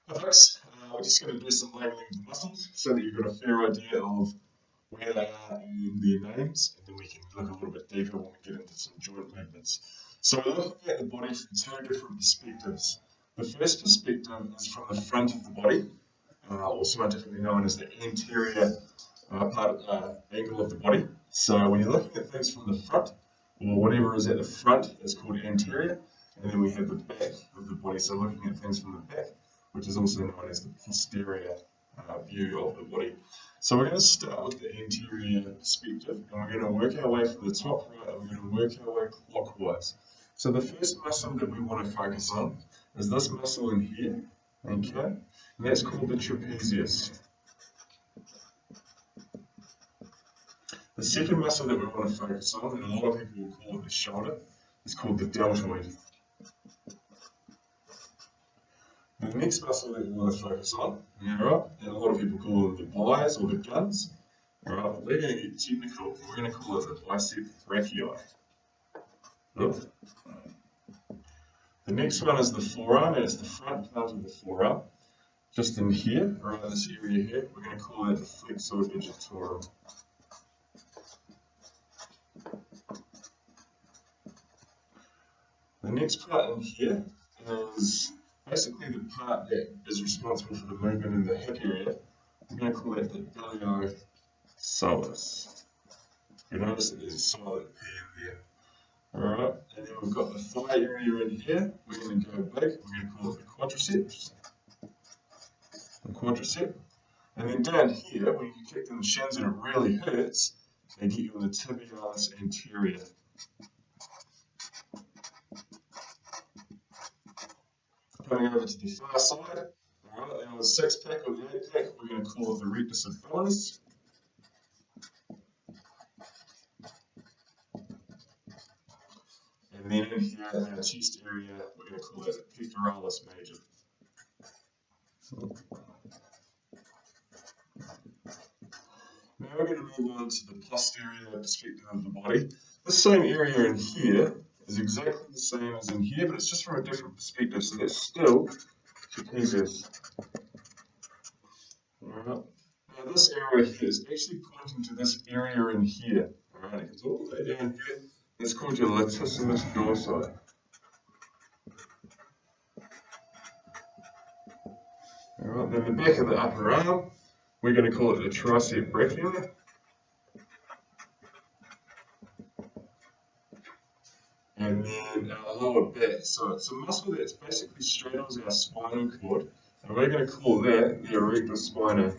Hi folks, we're just going to do some labelling of the muscles so that you've got a fair idea of where they are and their names, and then we can look a little bit deeper when we get into some joint movements. So we're looking at the body from two different perspectives. The first perspective is from the front of the body, or scientifically known as the anterior angle of the body. So when you're looking at things from the front, or whatever is at the front is called anterior, and then we have the back of the body, so looking at things from the back, which is also known as the posterior view of the body. So we're going to start with the anterior perspective, and we're going to work our way from the top right, and we're going to work our way clockwise. So the first muscle that we want to focus on is this muscle in here, okay, and that's called the trapezius. The second muscle that we want to focus on, and a lot of people will call it the shoulder, is called the deltoid. The next muscle that we want to focus on, alright, and a lot of people call them the bis or the guns, alright, but we're going to get technical, we're going to call it the bicep brachii. Look. The next one is the forearm, and it's the front part of the forearm, just in here, around this area here, we're going to call it the flexor digitorum. The next part in here is basically the part that is responsible for the movement in the hip area. We're going to call that the iliopsoas. You notice that there's a silent P in there. Alright, and then we've got the thigh area in here. We're going to go big. We're going to call it the quadriceps. The quadricep. And then down here, when you kick in the shins and it really hurts, they get you on the tibialis anterior. Coming over to the far side, alright, then on the 6-pack or the 8-pack, we're going to call it the rectus abdominis. And then in here, in our chest area, we're going to call it the pectoralis major. Now we're going to move on to the posterior perspective of the body. This same area in here is exactly the same as in here, but it's just from a different perspective, so that's still trapezius. Alright. Now this area here is actually pointing to this area in here. Alright, it goes all the way down here. It's called your latissimus dorsi. Alright, then the back of the upper arm, we're going to call it the tricep brachii. And then our lower back, so it's a muscle that's basically straddles our spinal cord, and we're going to call that the erector spinae.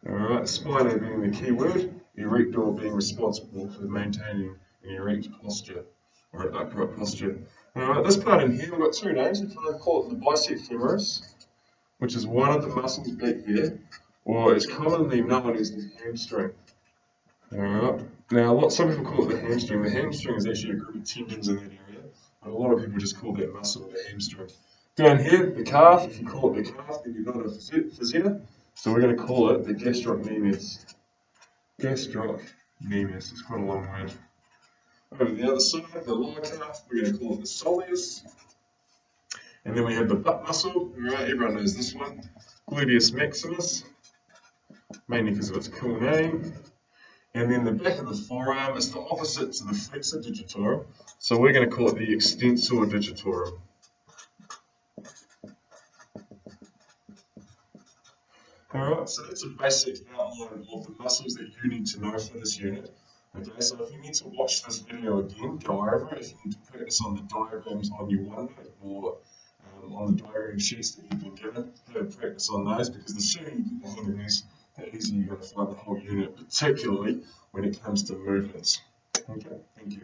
Alright, spinae being the key word, erector being responsible for maintaining an erect posture, or an upright posture. Alright, this part in here, we've got two names. We can call it the bicep femoris, which is one of the muscles back here, or it's commonly known as the hamstring. Alright, now some people call it the hamstring. The hamstring is actually a group of tendons in that area, but a lot of people just call that muscle the hamstring. Down here, the calf, if you call it the calf, then you're not a physio, so we're going to call it the gastrocnemius. Gastrocnemius, it's quite a long word. Over the other side, the lower calf, we're going to call it the soleus. And then we have the butt muscle, right, everyone knows this one, gluteus maximus, mainly because of its cool name. And then the back of the forearm is the opposite to the flexor digitorum, so we're going to call it the extensor digitorum. Alright, so that's a basic outline of the muscles that you need to know for this unit. Okay, so if you need to watch this video again, go over it. If you need to practice on the diagrams on your OneNote or on the diagram sheets that you've been given, practice on those, because the sooner you get the hang of these, the easier you're going to find the whole unit, particularly when it comes to movements. Okay, thank you.